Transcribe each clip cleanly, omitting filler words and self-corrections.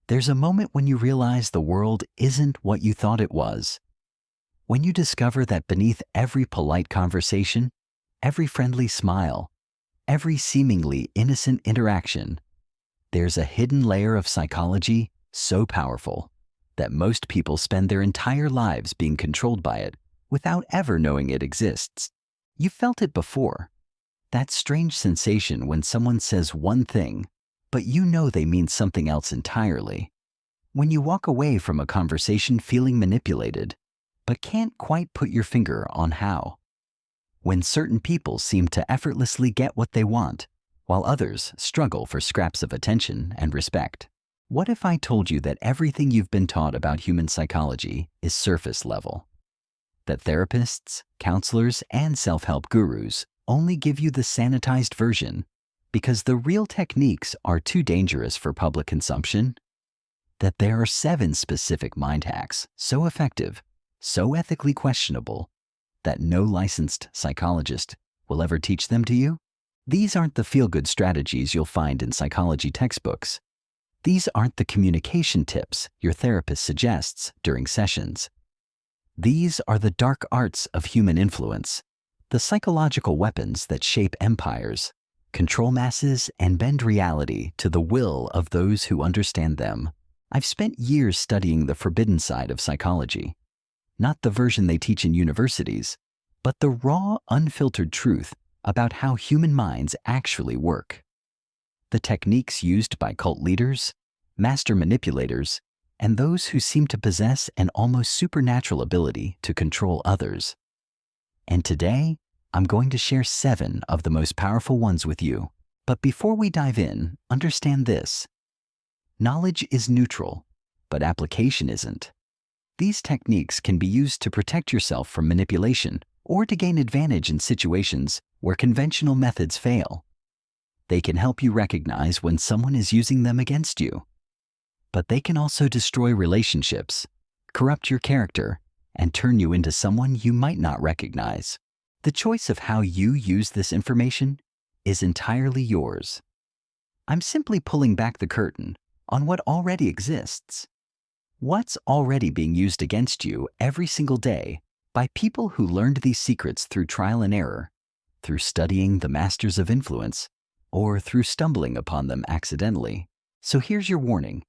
There's a moment when you realize the world isn't what you thought it was. When you discover that beneath every polite conversation, every friendly smile, every seemingly innocent interaction, there's a hidden layer of psychology so powerful that most people spend their entire lives being controlled by it without ever knowing it exists. You've felt it before. That strange sensation when someone says one thing, but you know they mean something else entirely. When you walk away from a conversation feeling manipulated, but can't quite put your finger on how. When certain people seem to effortlessly get what they want, while others struggle for scraps of attention and respect. What if I told you that everything you've been taught about human psychology is surface level? That therapists, counselors, and self-help gurus only give you the sanitized version because the real techniques are too dangerous for public consumption? That there are 7 specific mind hacks so effective, so ethically questionable, that no licensed psychologist will ever teach them to you? These aren't the feel-good strategies you'll find in psychology textbooks. These aren't the communication tips your therapist suggests during sessions. These are the dark arts of human influence, the psychological weapons that shape empires, control masses, and bend reality to the will of those who understand them. I've spent years studying the forbidden side of psychology. Not the version they teach in universities, but the raw, unfiltered truth about how human minds actually work. The techniques used by cult leaders, master manipulators, and those who seem to possess an almost supernatural ability to control others. And today, I'm going to share 7 of the most powerful ones with you. But before we dive in, understand this. Knowledge is neutral, but application isn't. These techniques can be used to protect yourself from manipulation or to gain advantage in situations where conventional methods fail. They can help you recognize when someone is using them against you. But they can also destroy relationships, corrupt your character, and turn you into someone you might not recognize. The choice of how you use this information is entirely yours. I'm simply pulling back the curtain on what already exists. What's already being used against you every single day by people who learned these secrets through trial and error, through studying the masters of influence, or through stumbling upon them accidentally. So here's your warning.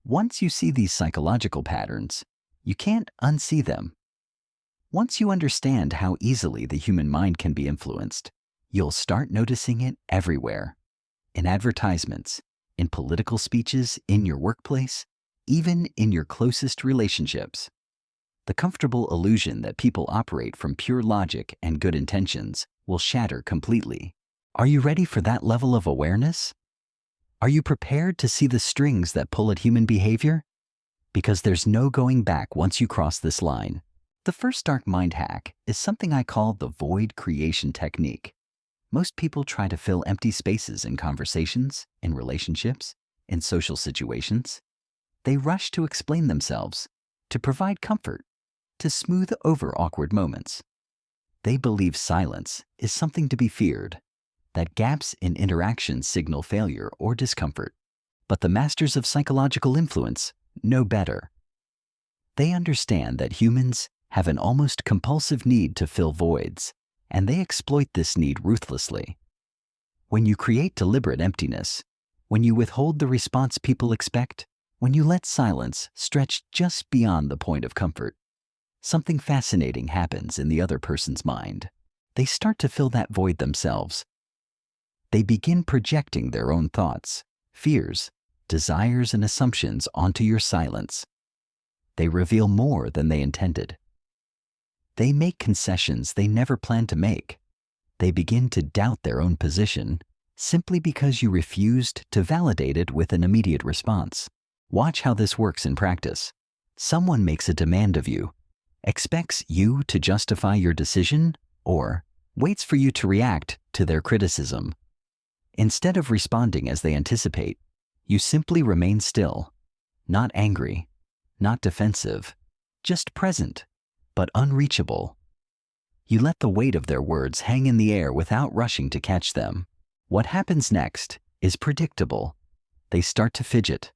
Once you see these psychological patterns, you can't unsee them. Once you understand how easily the human mind can be influenced, you'll start noticing it everywhere. In advertisements, in political speeches, in your workplace, even in your closest relationships. The comfortable illusion that people operate from pure logic and good intentions will shatter completely. Are you ready for that level of awareness? Are you prepared to see the strings that pull at human behavior? Because there's no going back once you cross this line. The first dark mind hack is something I call the void creation technique. Most people try to fill empty spaces in conversations, in relationships, in social situations. They rush to explain themselves, to provide comfort, to smooth over awkward moments. They believe silence is something to be feared, that gaps in interaction signal failure or discomfort. But the masters of psychological influence know better. They understand that humans have an almost compulsive need to fill voids, and they exploit this need ruthlessly. When you create deliberate emptiness, when you withhold the response people expect, when you let silence stretch just beyond the point of comfort, something fascinating happens in the other person's mind. They start to fill that void themselves. They begin projecting their own thoughts, fears, desires, and assumptions onto your silence. They reveal more than they intended. They make concessions they never planned to make. They begin to doubt their own position simply because you refused to validate it with an immediate response. Watch how this works in practice. Someone makes a demand of you, expects you to justify your decision, or waits for you to react to their criticism. Instead of responding as they anticipate, you simply remain still, not angry, not defensive, just present, but unreachable. You let the weight of their words hang in the air without rushing to catch them. What happens next is predictable. They start to fidget.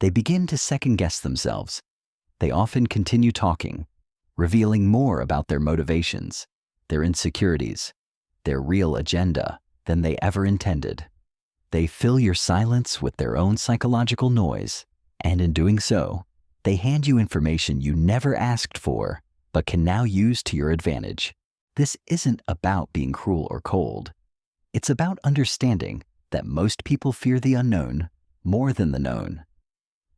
They begin to second-guess themselves. They often continue talking, revealing more about their motivations, their insecurities, their real agenda than they ever intended. They fill your silence with their own psychological noise, and in doing so, they hand you information you never asked for, but can now use to your advantage. This isn't about being cruel or cold. It's about understanding that most people fear the unknown more than the known.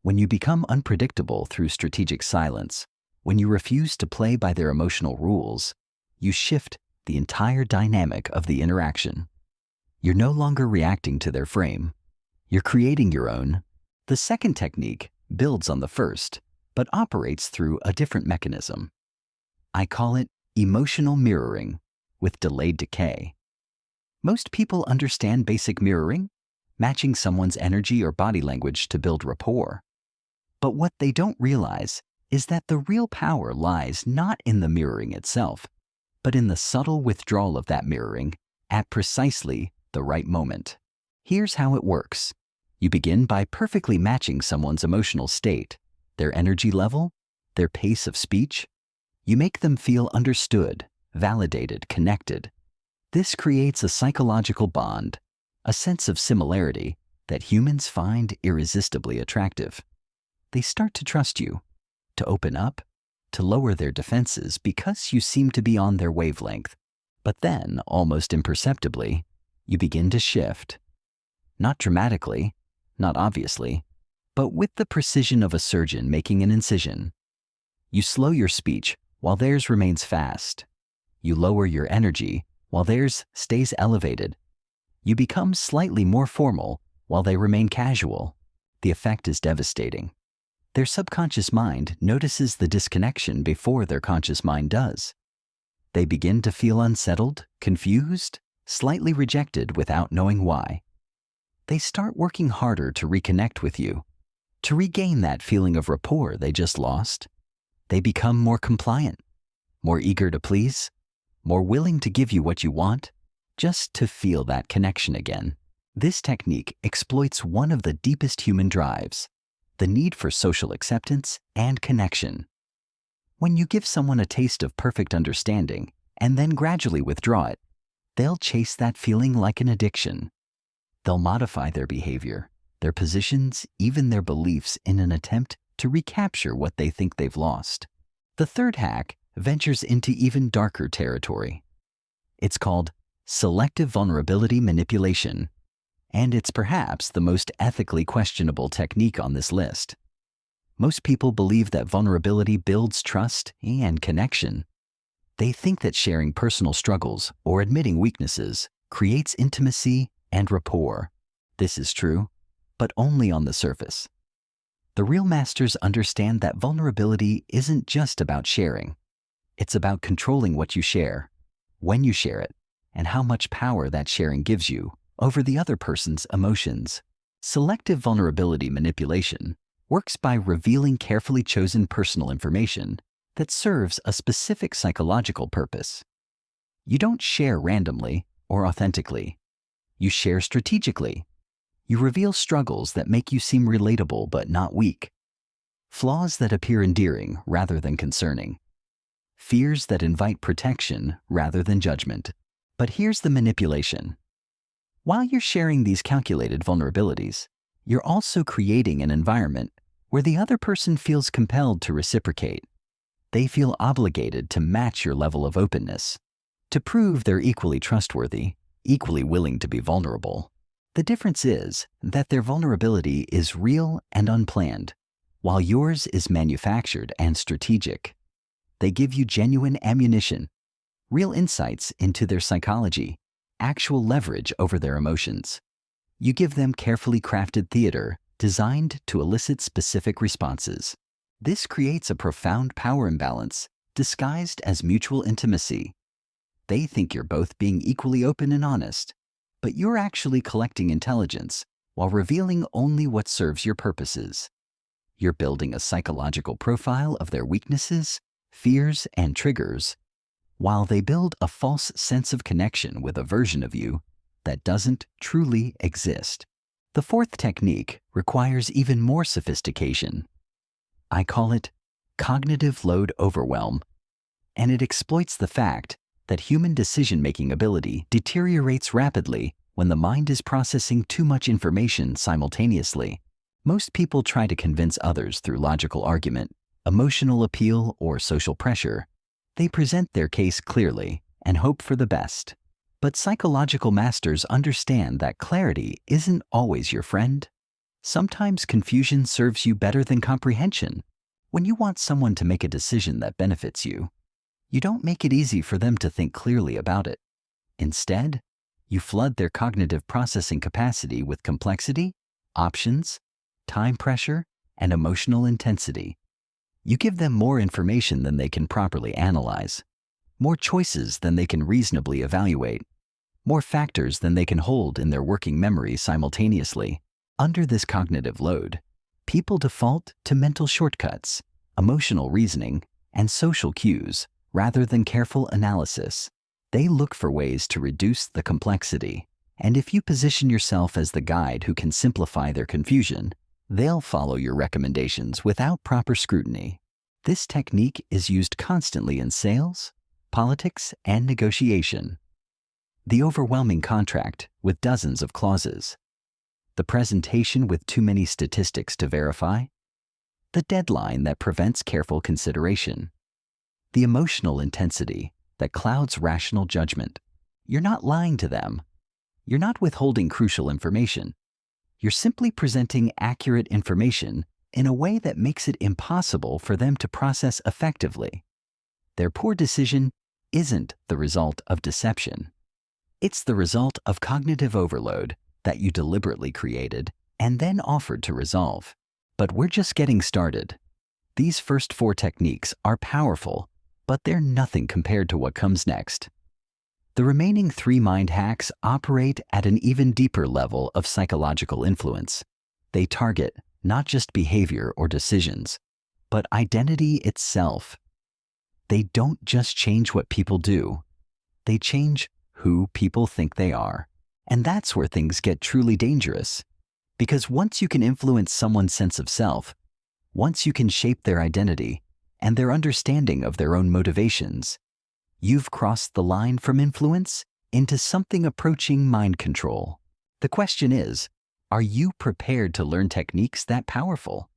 When you become unpredictable through strategic silence, when you refuse to play by their emotional rules, you shift the entire dynamic of the interaction. You're no longer reacting to their frame. You're creating your own. The second technique builds on the first, but operates through a different mechanism. I call it emotional mirroring with delayed decay. Most people understand basic mirroring, matching someone's energy or body language to build rapport. But what they don't realize is that the real power lies not in the mirroring itself, but in the subtle withdrawal of that mirroring at precisely the right moment. Here's how it works. You begin by perfectly matching someone's emotional state, their energy level, their pace of speech. You make them feel understood, validated, connected. This creates a psychological bond, a sense of similarity that humans find irresistibly attractive. They start to trust you, to open up, to lower their defenses because you seem to be on their wavelength. But then, almost imperceptibly, you begin to shift. Not dramatically, not obviously, but with the precision of a surgeon making an incision. You slow your speech while theirs remains fast. You lower your energy while theirs stays elevated. You become slightly more formal while they remain casual. The effect is devastating. Their subconscious mind notices the disconnection before their conscious mind does. They begin to feel unsettled, confused, slightly rejected without knowing why. They start working harder to reconnect with you, to regain that feeling of rapport they just lost. They become more compliant, more eager to please, more willing to give you what you want, just to feel that connection again. This technique exploits one of the deepest human drives, the need for social acceptance and connection. When you give someone a taste of perfect understanding and then gradually withdraw it, they'll chase that feeling like an addiction. They'll modify their behavior, their positions, even their beliefs in an attempt to recapture what they think they've lost. The third hack ventures into even darker territory. It's called Selective Vulnerability Manipulation, and it's perhaps the most ethically questionable technique on this list. Most people believe that vulnerability builds trust and connection. They think that sharing personal struggles or admitting weaknesses creates intimacy and rapport. This is true, but only on the surface. The real masters understand that vulnerability isn't just about sharing. It's about controlling what you share, when you share it, and how much power that sharing gives you over the other person's emotions. Selective vulnerability manipulation works by revealing carefully chosen personal information that serves a specific psychological purpose. You don't share randomly or authentically. You share strategically. You reveal struggles that make you seem relatable but not weak, flaws that appear endearing rather than concerning, fears that invite protection rather than judgment. But here's the manipulation. While you're sharing these calculated vulnerabilities, you're also creating an environment where the other person feels compelled to reciprocate. They feel obligated to match your level of openness, to prove they're equally trustworthy, equally willing to be vulnerable. The difference is that their vulnerability is real and unplanned, while yours is manufactured and strategic. They give you genuine ammunition, real insights into their psychology, actual leverage over their emotions. You give them carefully crafted theater designed to elicit specific responses. This creates a profound power imbalance disguised as mutual intimacy. They think you're both being equally open and honest, but you're actually collecting intelligence while revealing only what serves your purposes. You're building a psychological profile of their weaknesses, fears, and triggers, while they build a false sense of connection with a version of you that doesn't truly exist. The fourth technique requires even more sophistication. I call it cognitive load overwhelm, and it exploits the fact that human decision-making ability deteriorates rapidly when the mind is processing too much information simultaneously. Most people try to convince others through logical argument, emotional appeal, or social pressure. They present their case clearly and hope for the best. But psychological masters understand that clarity isn't always your friend. Sometimes confusion serves you better than comprehension. When you want someone to make a decision that benefits you, you don't make it easy for them to think clearly about it. Instead, you flood their cognitive processing capacity with complexity, options, time pressure, and emotional intensity. You give them more information than they can properly analyze, more choices than they can reasonably evaluate, more factors than they can hold in their working memory simultaneously. Under this cognitive load, people default to mental shortcuts, emotional reasoning, and social cues rather than careful analysis. They look for ways to reduce the complexity, and if you position yourself as the guide who can simplify their confusion, they'll follow your recommendations without proper scrutiny. This technique is used constantly in sales, politics, and negotiation. The overwhelming contract with dozens of clauses. The presentation with too many statistics to verify. The deadline that prevents careful consideration. The emotional intensity that clouds rational judgment. You're not lying to them. You're not withholding crucial information. You're simply presenting accurate information in a way that makes it impossible for them to process effectively. Their poor decision isn't the result of deception. It's the result of cognitive overload that you deliberately created and then offered to resolve. But we're just getting started. These first 4 techniques are powerful, but they're nothing compared to what comes next. The remaining 3 mind hacks operate at an even deeper level of psychological influence. They target not just behavior or decisions, but identity itself. They don't just change what people do, they change who people think they are. And that's where things get truly dangerous. Because once you can influence someone's sense of self, once you can shape their identity and their understanding of their own motivations, you've crossed the line from influence into something approaching mind control. The question is, are you prepared to learn techniques that powerful?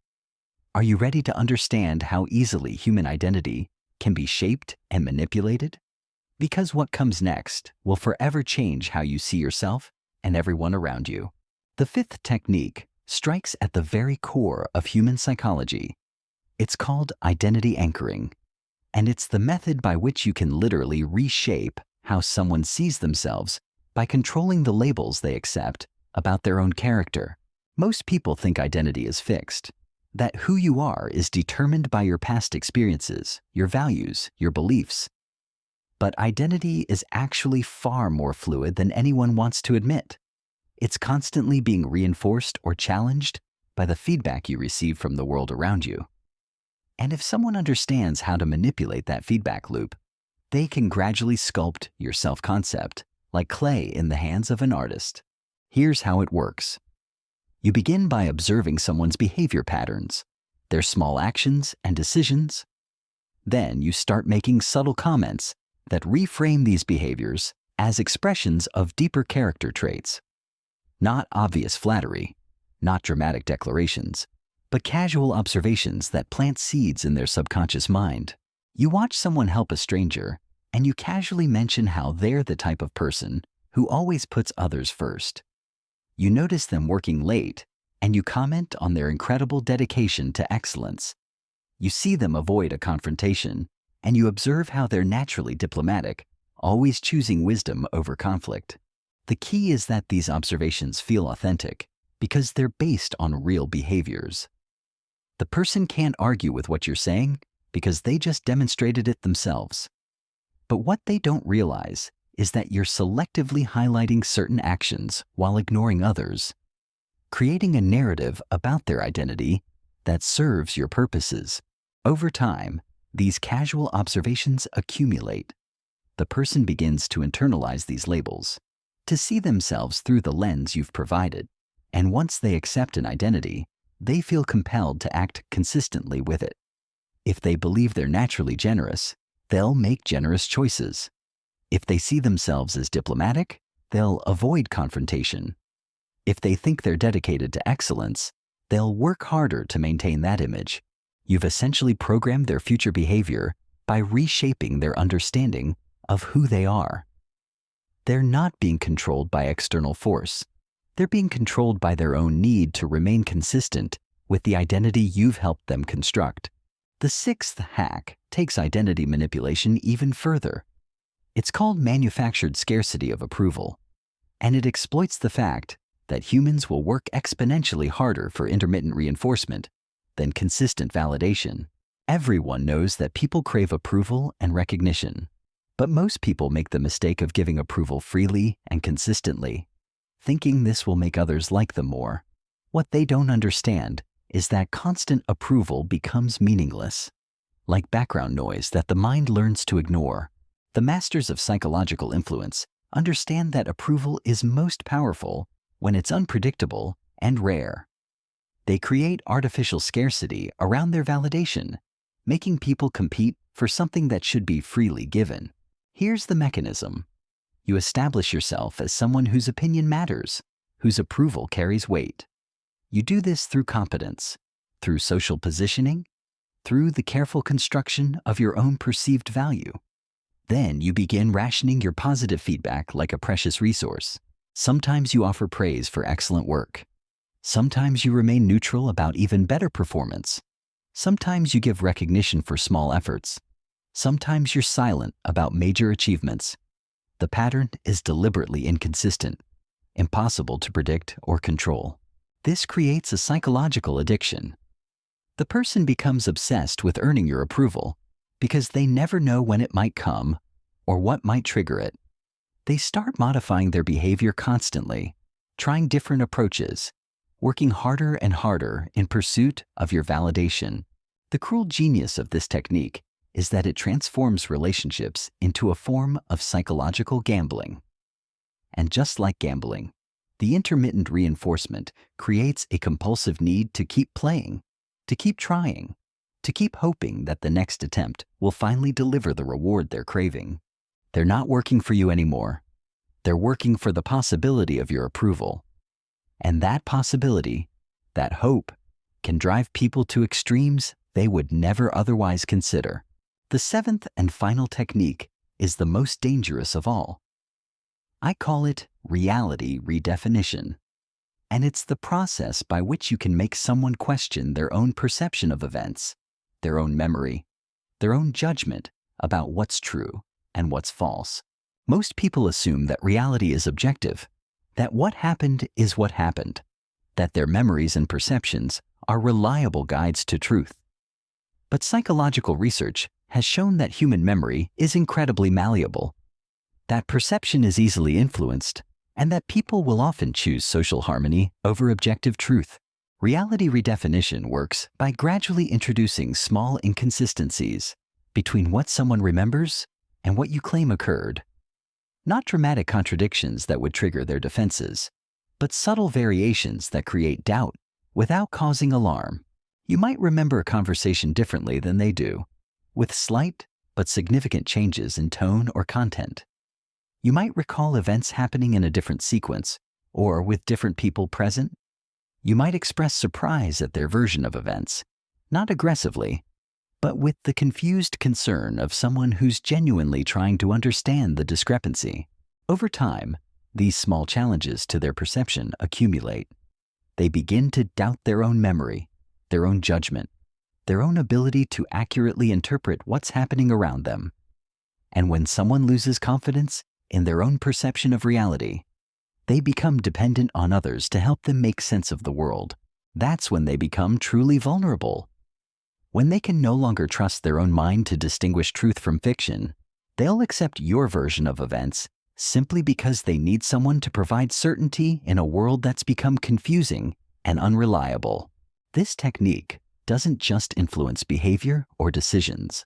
Are you ready to understand how easily human identity can be shaped and manipulated? Because what comes next will forever change how you see yourself and everyone around you. The 5th technique strikes at the very core of human psychology. It's called identity anchoring, and it's the method by which you can literally reshape how someone sees themselves by controlling the labels they accept about their own character. Most people think identity is fixed, that who you are is determined by your past experiences, your values, your beliefs. But identity is actually far more fluid than anyone wants to admit. It's constantly being reinforced or challenged by the feedback you receive from the world around you. And if someone understands how to manipulate that feedback loop, they can gradually sculpt your self-concept like clay in the hands of an artist. Here's how it works. You begin by observing someone's behavior patterns, their small actions and decisions. Then you start making subtle comments that reframe these behaviors as expressions of deeper character traits. Not obvious flattery, not dramatic declarations, but casual observations that plant seeds in their subconscious mind. You watch someone help a stranger, and you casually mention how they're the type of person who always puts others first. You notice them working late, and you comment on their incredible dedication to excellence. You see them avoid a confrontation, and you observe how they're naturally diplomatic, always choosing wisdom over conflict. The key is that these observations feel authentic because they're based on real behaviors. The person can't argue with what you're saying because they just demonstrated it themselves. But what they don't realize is that you're selectively highlighting certain actions while ignoring others, creating a narrative about their identity that serves your purposes. Over time, these casual observations accumulate. The person begins to internalize these labels, to see themselves through the lens you've provided, And once they accept an identity, they feel compelled to act consistently with it. If they believe they're naturally generous, they'll make generous choices. If they see themselves as diplomatic, they'll avoid confrontation. If they think they're dedicated to excellence, they'll work harder to maintain that image. You've essentially programmed their future behavior by reshaping their understanding of who they are. They're not being controlled by external force. They're being controlled by their own need to remain consistent with the identity you've helped them construct. The sixth hack takes identity manipulation even further. It's called manufactured scarcity of approval, and it exploits the fact that humans will work exponentially harder for intermittent reinforcement than consistent validation. Everyone knows that people crave approval and recognition, but most people make the mistake of giving approval freely and consistently, thinking this will make others like them more. What they don't understand is that constant approval becomes meaningless, like background noise that the mind learns to ignore. The masters of psychological influence understand that approval is most powerful when it's unpredictable and rare. They create artificial scarcity around their validation, making people compete for something that should be freely given. Here's the mechanism. You establish yourself as someone whose opinion matters, whose approval carries weight. You do this through competence, through social positioning, through the careful construction of your own perceived value. Then you begin rationing your positive feedback like a precious resource. Sometimes you offer praise for excellent work. Sometimes you remain neutral about even better performance. Sometimes you give recognition for small efforts. Sometimes you're silent about major achievements. The pattern is deliberately inconsistent, impossible to predict or control. This creates a psychological addiction. The person becomes obsessed with earning your approval because they never know when it might come or what might trigger it. They start modifying their behavior constantly, trying different approaches, working harder and harder in pursuit of your validation. The cruel genius of this technique is that it transforms relationships into a form of psychological gambling. And just like gambling, the intermittent reinforcement creates a compulsive need to keep playing, to keep trying, to keep hoping that the next attempt will finally deliver the reward they're craving. They're not working for you anymore. They're working for the possibility of your approval. And that possibility, that hope, can drive people to extremes they would never otherwise consider. The seventh and final technique is the most dangerous of all. I call it reality redefinition. And it's the process by which you can make someone question their own perception of events, their own memory, their own judgment about what's true and what's false. Most people assume that reality is objective, that what happened is what happened, that their memories and perceptions are reliable guides to truth. But psychological research has shown that human memory is incredibly malleable, that perception is easily influenced, and that people will often choose social harmony over objective truth. Reality redefinition works by gradually introducing small inconsistencies between what someone remembers and what you claim occurred. Not dramatic contradictions that would trigger their defenses, but subtle variations that create doubt without causing alarm. You might remember a conversation differently than they do, with slight but significant changes in tone or content. You might recall events happening in a different sequence or with different people present. You might express surprise at their version of events, not aggressively, but with the confused concern of someone who's genuinely trying to understand the discrepancy. Over time, these small challenges to their perception accumulate. They begin to doubt their own memory, their own judgment, their own ability to accurately interpret what's happening around them. And when someone loses confidence in their own perception of reality, they become dependent on others to help them make sense of the world. That's when they become truly vulnerable. When they can no longer trust their own mind to distinguish truth from fiction, they'll accept your version of events simply because they need someone to provide certainty in a world that's become confusing and unreliable. This technique doesn't just influence behavior or decisions.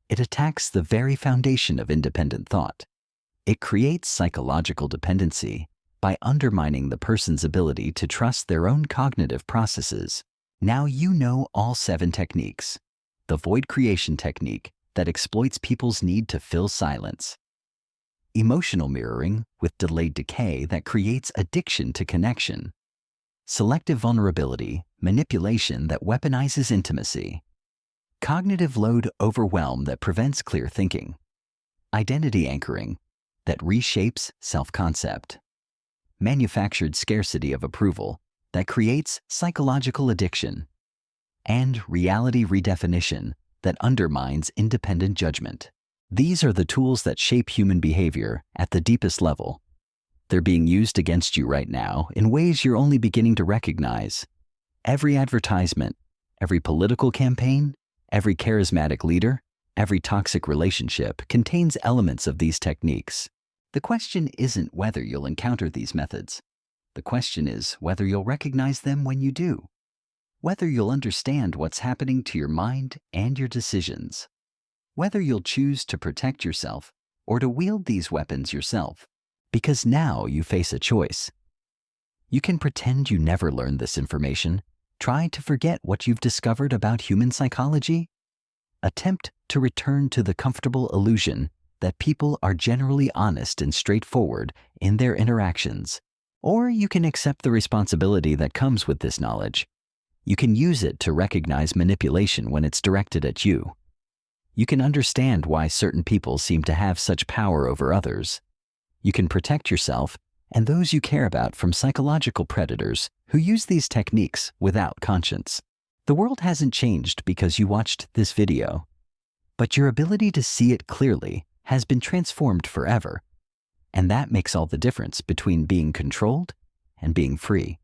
It attacks the very foundation of independent thought. It creates psychological dependency by undermining the person's ability to trust their own cognitive processes. Now you know all 7 techniques. The void creation technique that exploits people's need to fill silence. Emotional mirroring with delayed decay that creates addiction to connection. Selective vulnerability, manipulation that weaponizes intimacy. Cognitive load overwhelm that prevents clear thinking. Identity anchoring that reshapes self-concept. Manufactured scarcity of approval that creates psychological addiction. And reality redefinition that undermines independent judgment. These are the tools that shape human behavior at the deepest level. They're being used against you right now in ways you're only beginning to recognize. Every advertisement, every political campaign, every charismatic leader, every toxic relationship contains elements of these techniques. The question isn't whether you'll encounter these methods. The question is whether you'll recognize them when you do. Whether you'll understand what's happening to your mind and your decisions. Whether you'll choose to protect yourself or to wield these weapons yourself. Because now you face a choice. You can pretend you never learned this information, try to forget what you've discovered about human psychology, attempt to return to the comfortable illusion that people are generally honest and straightforward in their interactions, or you can accept the responsibility that comes with this knowledge. You can use it to recognize manipulation when it's directed at you. You can understand why certain people seem to have such power over others. You can protect yourself and those you care about from psychological predators who use these techniques without conscience. The world hasn't changed because you watched this video, but your ability to see it clearly has been transformed forever, and that makes all the difference between being controlled and being free.